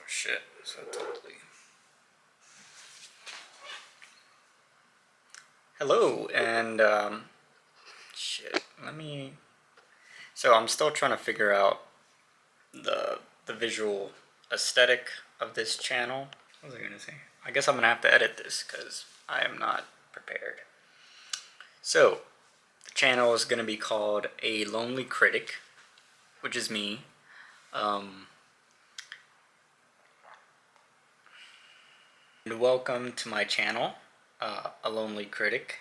shit. So totally. Hello, and shit. So I'm still trying to figure out the visual aesthetic of this channel. What was I gonna say? I guess I'm gonna have to edit this because I am not prepared. So the channel is gonna be called A Lonely Critic, which is me. And welcome to my channel, A Lonely Critic.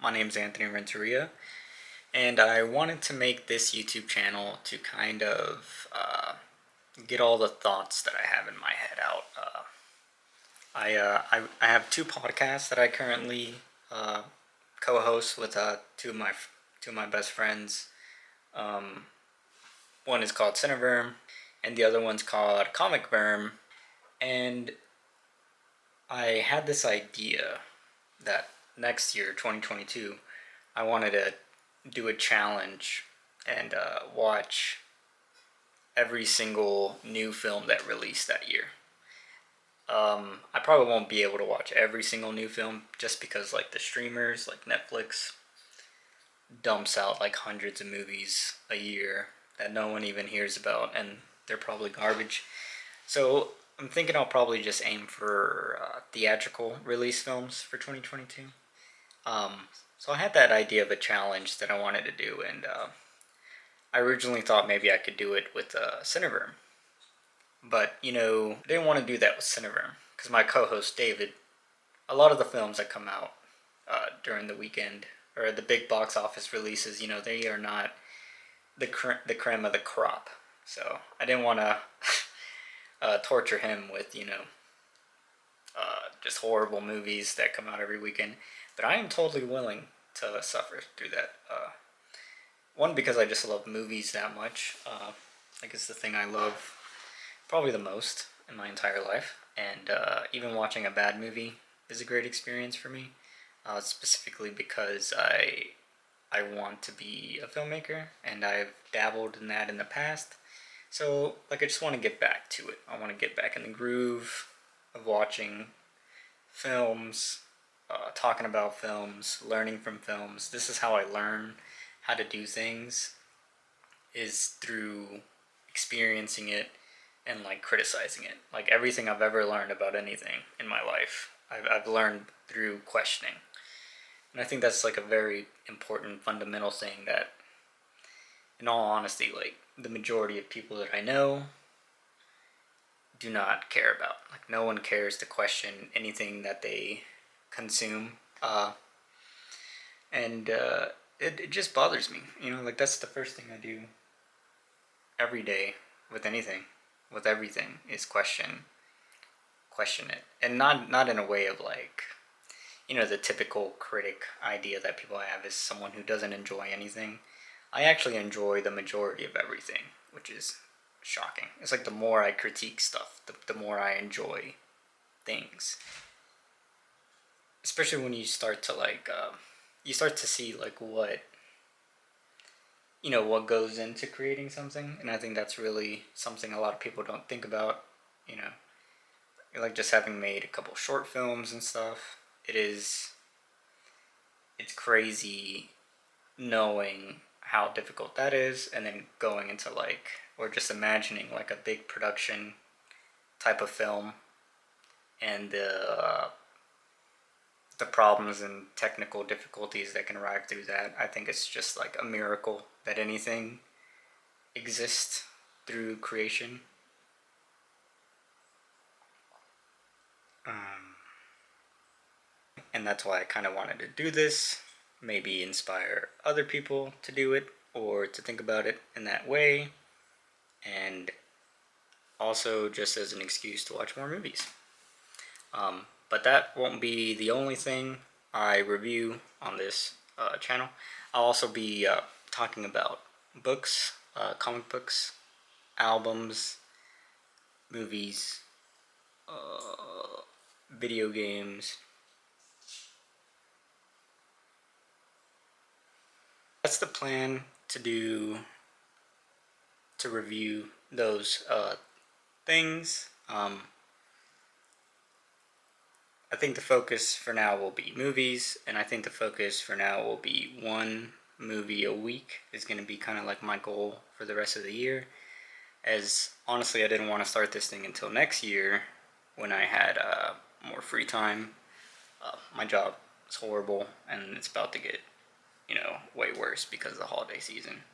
My name is Anthony Renteria, and I wanted to make this YouTube channel to kind of get all the thoughts that I have in my head out. I have two podcasts that I currently co-host with two of my best friends. One is called Cineverm, and the other one's called comicverm. And I had this idea that next year, 2022, I wanted to do a challenge and watch every single new film that released that year. I probably won't be able to watch every single new film just because like the streamers like Netflix dumps out like hundreds of movies a year that no one even hears about, and they're probably garbage. So I'm thinking I'll probably just aim for theatrical release films for 2022. So I had that idea of a challenge that I wanted to do, and I originally thought maybe I could do it with cineverm. But, I didn't want to do that with cineverm because my co-host David, a lot of the films that come out during the weekend or the big box office releases, they are not the creme of the crop. So I didn't want to torture him with, just horrible movies that come out every weekend. But I am totally willing to suffer through that. One, because I just love movies that much. I guess the thing I love probably the most in my entire life. And even watching a bad movie is a great experience for me. Specifically because I want to be a filmmaker, and I've dabbled in that in the past. So, I just want to get back to it. I want to get back in the groove of watching films, talking about films, learning from films. This is how I learn how to do things, is through experiencing it and criticizing it. Everything I've ever learned about anything in my life, I've learned through questioning. And I think that's a very important fundamental thing that, in all honesty, the majority of people that I know do not care about. No one cares to question anything that they consume. And it just bothers me. That's the first thing I do every day with anything, with everything, is question it. And not in a way of the typical critic idea that people have is someone who doesn't enjoy anything. I actually enjoy the majority of everything, which is shocking. It's the more I critique stuff, the more I enjoy things. Especially when you start to you start to see what goes into creating something, and I think that's really something a lot of people don't think about. Just having made a couple short films and stuff, it's crazy knowing how difficult that is, and then going into or just imagining a big production type of film, and the problems and technical difficulties that can arrive through that. I think it's just a miracle that anything exists through creation. And that's why I kind of wanted to do this, maybe inspire other people to do it or to think about it in that way, and also just as an excuse to watch more movies. But that won't be the only thing I review on this channel. I'll also be talking about books, comic books, albums, movies, video games. That's the plan, to review those things. I think the focus for now will be movies, and I think the focus for now will be one movie a week is going to be kind of like my goal for the rest of the year. As honestly, I didn't want to start this thing until next year when I had more free time. My job is horrible, and it's about to get, way worse because of the holiday season.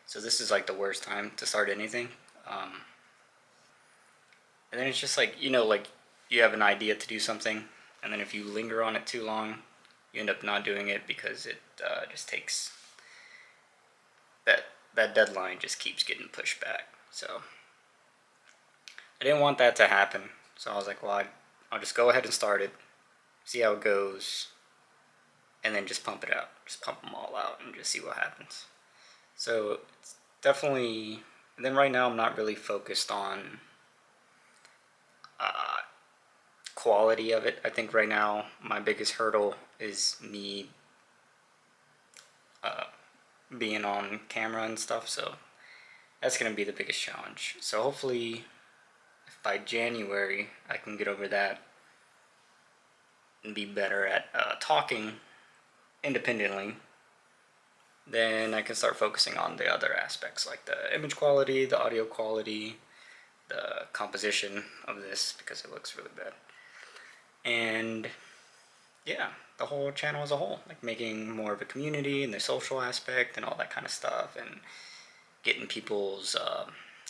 So this is like the worst time to start anything. And then it's just like, like you have an idea to do something, and then if you linger on it too long, you end up not doing it because it just takes that deadline just keeps getting pushed back. So I didn't want that to happen. So I was like, well, I'll just go ahead and start it, see how it goes, and then just pump it out. Just pump them all out and just see what happens. So it's definitely. And then right now I'm not really focused on quality of it. I think right now my biggest hurdle is me being on camera and stuff. So that's going to be the biggest challenge. So hopefully by January I can get over that and be better at talking independently. Then I can start focusing on the other aspects like the image quality, the audio quality, the composition of this because it looks really bad. And yeah, the whole channel as a whole, like making more of a community and the social aspect and all that kind of stuff, and getting people's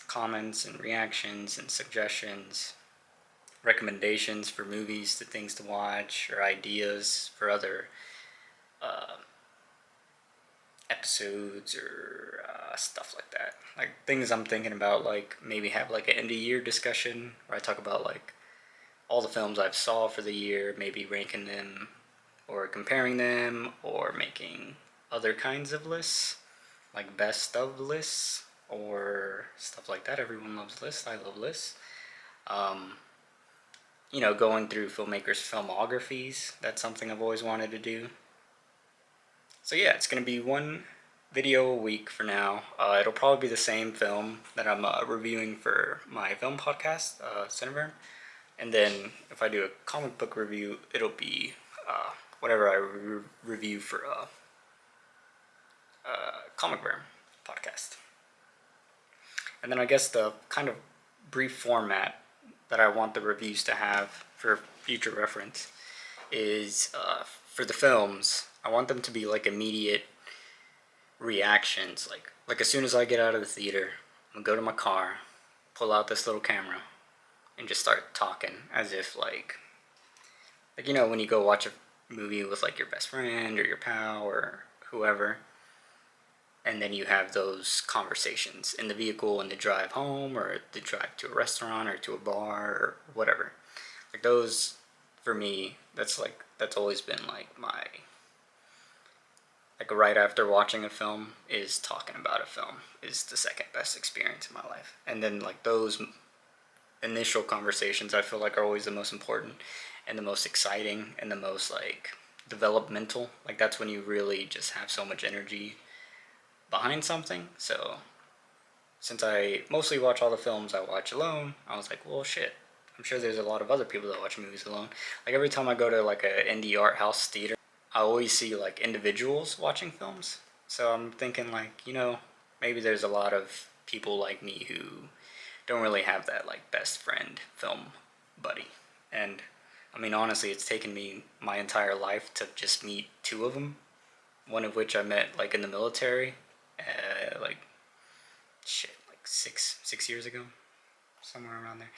comments and reactions and suggestions, recommendations for movies, to things to watch, or ideas for other episodes or stuff like that. Like things I'm thinking about, like maybe have like an end of year discussion where I talk about like all the films I've saw for the year, maybe ranking them or comparing them or making other kinds of lists, like best of lists or stuff like that. Everyone loves lists. I love lists. Going through filmmakers' filmographies. That's something I've always wanted to do. So yeah, it's going to be one video a week for now. It'll probably be the same film that I'm reviewing for my film podcast, Cineverm. And then if I do a comic book review, it'll be whatever I review for comicverm podcast. And then I guess the kind of brief format that I want the reviews to have for future reference is for the films, I want them to be like immediate reactions. Like as soon as I get out of the theater, I'm gonna go to my car, pull out this little camera, and just start talking as if like when you go watch a movie with like your best friend or your pal or whoever, and then you have those conversations in the vehicle in the drive home or the drive to a restaurant or to a bar or whatever. Like those, for me, that's always been like my, like right after watching a film is talking about a film is the second best experience in my life. And then like those initial conversations I feel like are always the most important and the most exciting and the most like developmental. Like that's when you really just have so much energy behind something. So since I mostly watch all the films I watch alone, I was like, well shit, I'm sure there's a lot of other people that watch movies alone. Like every time I go to like a indie art house theater, I always see like individuals watching films. So I'm thinking like, maybe there's a lot of people like me who don't really have that like best friend film buddy. And I mean honestly, it's taken me my entire life to just meet two of them. One of which I met like in the military, like 6 years ago, somewhere around there.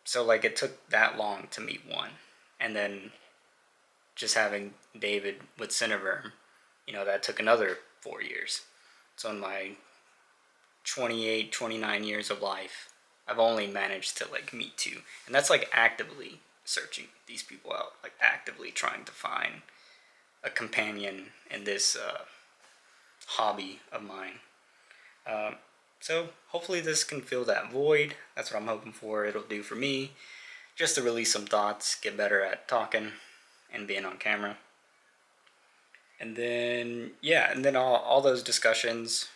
So like it took that long to meet one, and then just having David with cineverm, that took another 4 years. So in my 28, 29 years of life, I've only managed to like meet two, and that's like actively searching these people out, like actively trying to find a companion in this hobby of mine. So hopefully this can fill that void. That's what I'm hoping for. It'll do for me just to release some thoughts, get better at talking and being on camera. And then all those discussions,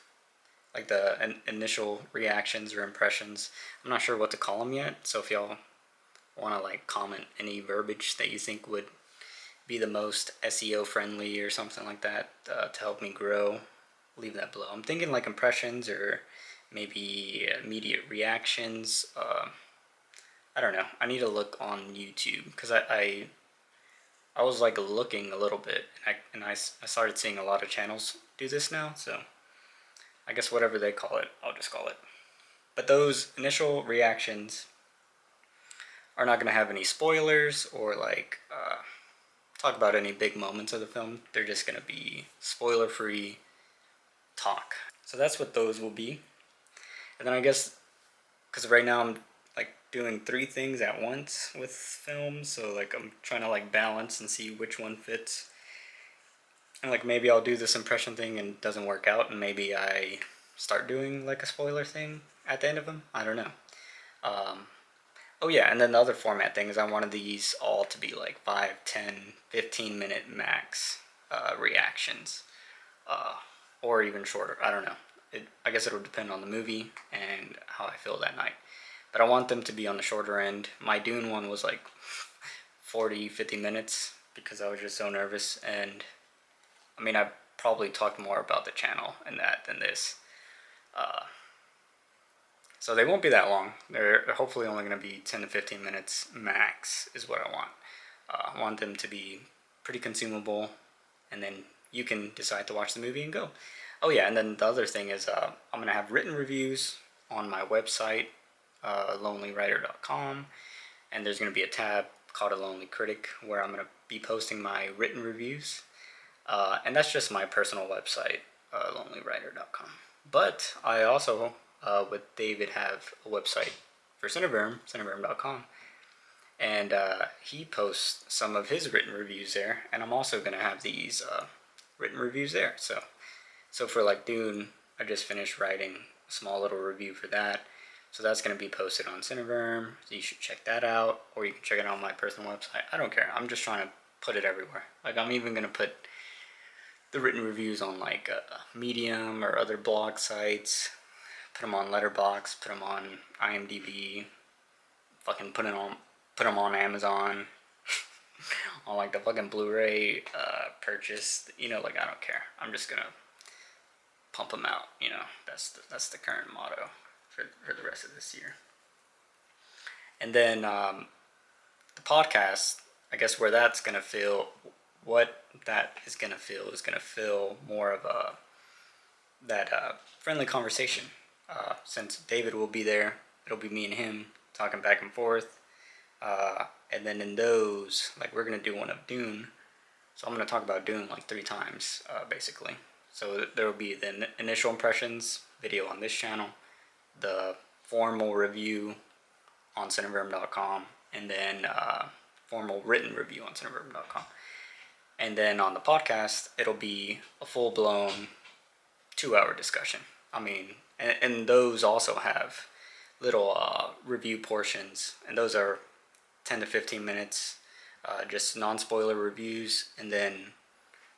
like the initial reactions or impressions, I'm not sure what to call them yet. So if y'all want to like comment any verbiage that you think would be the most SEO friendly or something like that to help me grow, leave that below. I'm thinking like impressions or maybe immediate reactions. I don't know. I need to look on YouTube because I was like looking a little bit, and I started seeing a lot of channels do this now. So I guess whatever they call it, I'll just call it. But those initial reactions are not going to have any spoilers or like talk about any big moments of the film. They're just going to be spoiler-free talk. So that's what those will be. And then I guess, because right now I'm like doing 3 things at once with films, so like I'm trying to like balance and see which one fits. And like maybe I'll do this impression thing and it doesn't work out, and maybe I start doing like a spoiler thing at the end of them. I don't know. Oh yeah, and then the other format thing is I wanted these all to be like 5, 10, 15 minute max reactions. Or even shorter. I don't know. I guess it'll depend on the movie and how I feel that night. But I want them to be on the shorter end. My Dune one was like 40, 50 minutes because I was just so nervous. And I mean, I probably talked more about the channel and that than this. So they won't be that long. They're hopefully only going to be 10 to 15 minutes max is what I want. I want them to be pretty consumable, and then you can decide to watch the movie and go. Oh yeah, and then the other thing is I'm going to have written reviews on my website, alonelycritic.com, and there's going to be a tab called alonelycritic where I'm going to be posting my written reviews, and that's just my personal website, alonelycritic.com. But I also, with David, have a website for cineverm, cineverm.com, and he posts some of his written reviews there, and I'm also going to have these written reviews there. So for like Dune, I just finished writing a small little review for that, so that's going to be posted on cineverm, so you should check that out, or you can check it out on my personal website. I don't care, I'm just trying to put it everywhere. Like I'm even going to put the written reviews on like Medium or other blog sites, put them on Letterboxd, put them on IMDb, fucking put them on Amazon, on like the fucking Blu-ray purchase. You know, like I don't care. I'm just gonna pump them out. You know, that's the current motto for the rest of this year. And then the podcast, I guess where that's gonna feel, what that is gonna feel more of a friendly conversation. Since David will be there, it'll be me and him talking back and forth. And then in those, like we're going to do one of Dune. So I'm going to talk about Dune like 3 times, basically. So there will be the initial impressions video on this channel, the formal review on cineverm.com, and then formal written review on cineverm.com. And then on the podcast, it'll be a full-blown 2-hour discussion. I mean, and those also have little review portions, and those are 10 to 15 minutes, just non-spoiler reviews, and then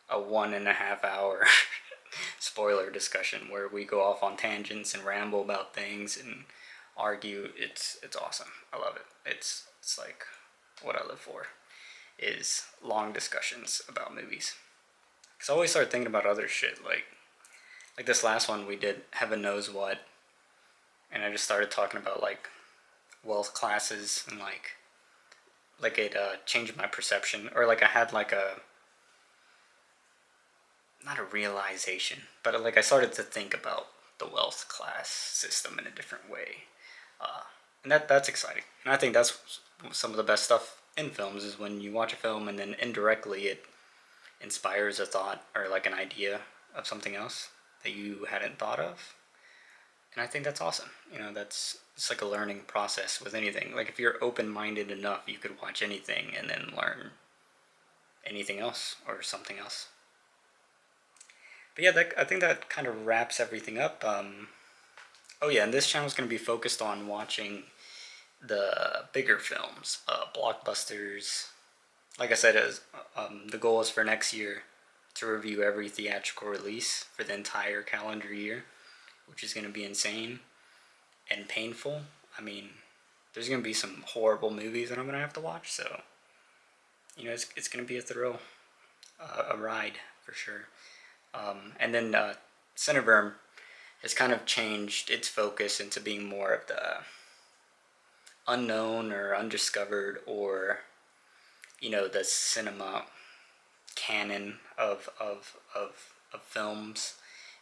a 1.5 hour spoiler discussion where we go off on tangents and ramble about things and argue. It's awesome. I love it. It's like what I live for, is long discussions about movies. Because I always start thinking about other shit, like this last one we did, Heaven Knows What, and I just started talking about like wealth classes, and like it changed my perception, or like I had like a, not a realization, but like I started to think about the wealth class system in a different way, and that's exciting. And I think that's some of the best stuff in films, is when you watch a film and then indirectly it inspires a thought or like an idea of something else that you hadn't thought of. And I think that's awesome. You know, it's like a learning process with anything. Like if you're open-minded enough, you could watch anything and then learn anything else or something else. But yeah, I think that kind of wraps everything up. Oh yeah, and this channel is going to be focused on watching the bigger films, blockbusters. Like I said, the goal is for next year to review every theatrical release for the entire calendar year, which is going to be insane and painful. I mean, there's gonna be some horrible movies that I'm gonna have to watch. So, you know, it's gonna be a thrill, a ride for sure. And then cineverm has kind of changed its focus into being more of the unknown or undiscovered, or you know, the cinema canon of films.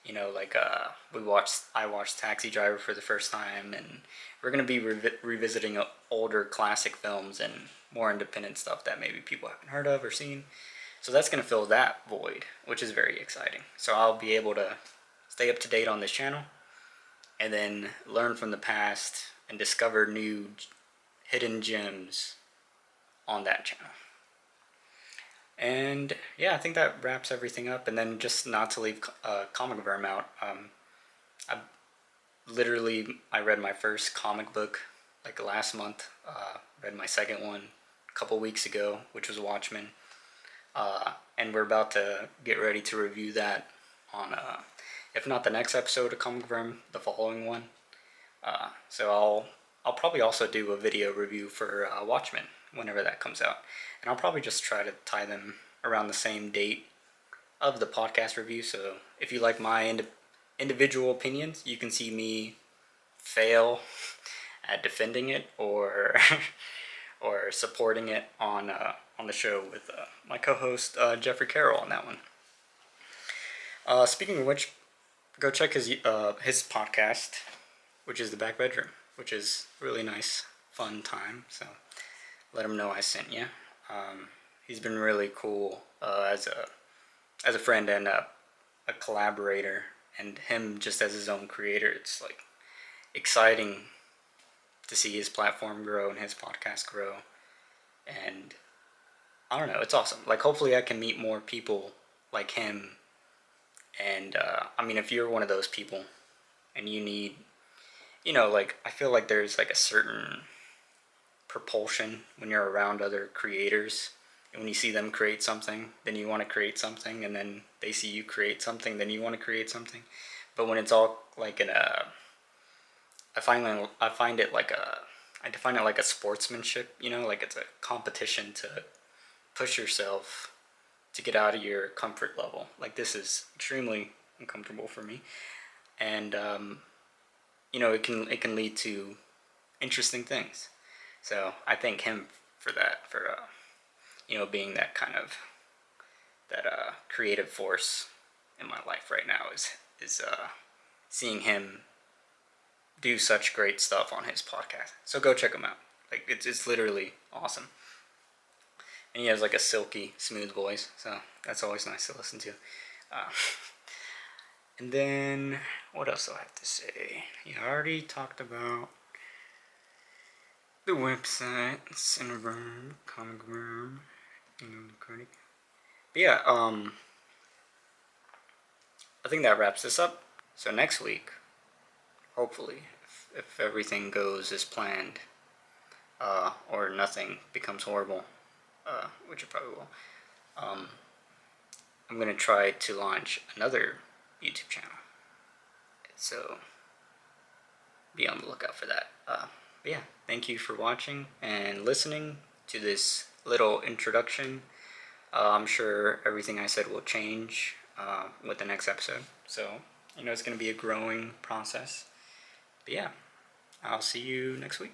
You know, like I watched Taxi Driver for the first time, and we're gonna be revisiting older classic films and more independent stuff that maybe people haven't heard of or seen. So that's gonna fill that void, which is very exciting. So I'll be able to stay up to date on this channel, and then learn from the past and discover new hidden gems on that channel. And yeah, I think that wraps everything up. And then just not to leave comicverm out, I read my first comic book like last month. Read my second one a couple weeks ago, which was Watchmen. And we're about to get ready to review that on, if not the next episode of comicverm, the following one. So I'll probably also do a video review for Watchmen whenever that comes out. And I'll probably just try to tie them around the same date of the podcast review. So if you like my individual opinions, you can see me fail at defending it, or or supporting it on the show with my co-host Jeffrey Carroll on that one. Speaking of which, go check his podcast, which is The Back Bedroom, which is really nice, fun time. So let him know I sent you. He's been really cool as a friend and a collaborator, and him just as his own creator. It's like exciting to see his platform grow and his podcast grow. And I don't know, it's awesome. Like, hopefully I can meet more people like him. And I mean, if you're one of those people and you need, you know, like, I feel like there's like a certain propulsion when you're around other creators, and when you see them create something, then you want to create something, and then they see you create something, then you want to create something. But when it's all like in a, I define it like a sportsmanship, you know, like it's a competition to push yourself to get out of your comfort level. Like, this is extremely uncomfortable for me, and you know, it can lead to interesting things. So I thank him for that, for you know, being that kind of creative force in my life right now. Is seeing him do such great stuff on his podcast. So go check him out. Like, it's literally awesome. And he has like a silky smooth voice, so that's always nice to listen to. And then what else do I have to say? I already talked about the website, cineverm, comicverm, alonelycritic. But yeah, I think that wraps this up. So next week, hopefully, if everything goes as planned, or nothing becomes horrible, which it probably will, I'm going to try to launch another YouTube channel. So be on the lookout for that. But yeah, thank you for watching and listening to this little introduction. I'm sure everything I said will change with the next episode. So, you know, it's going to be a growing process. But yeah, I'll see you next week.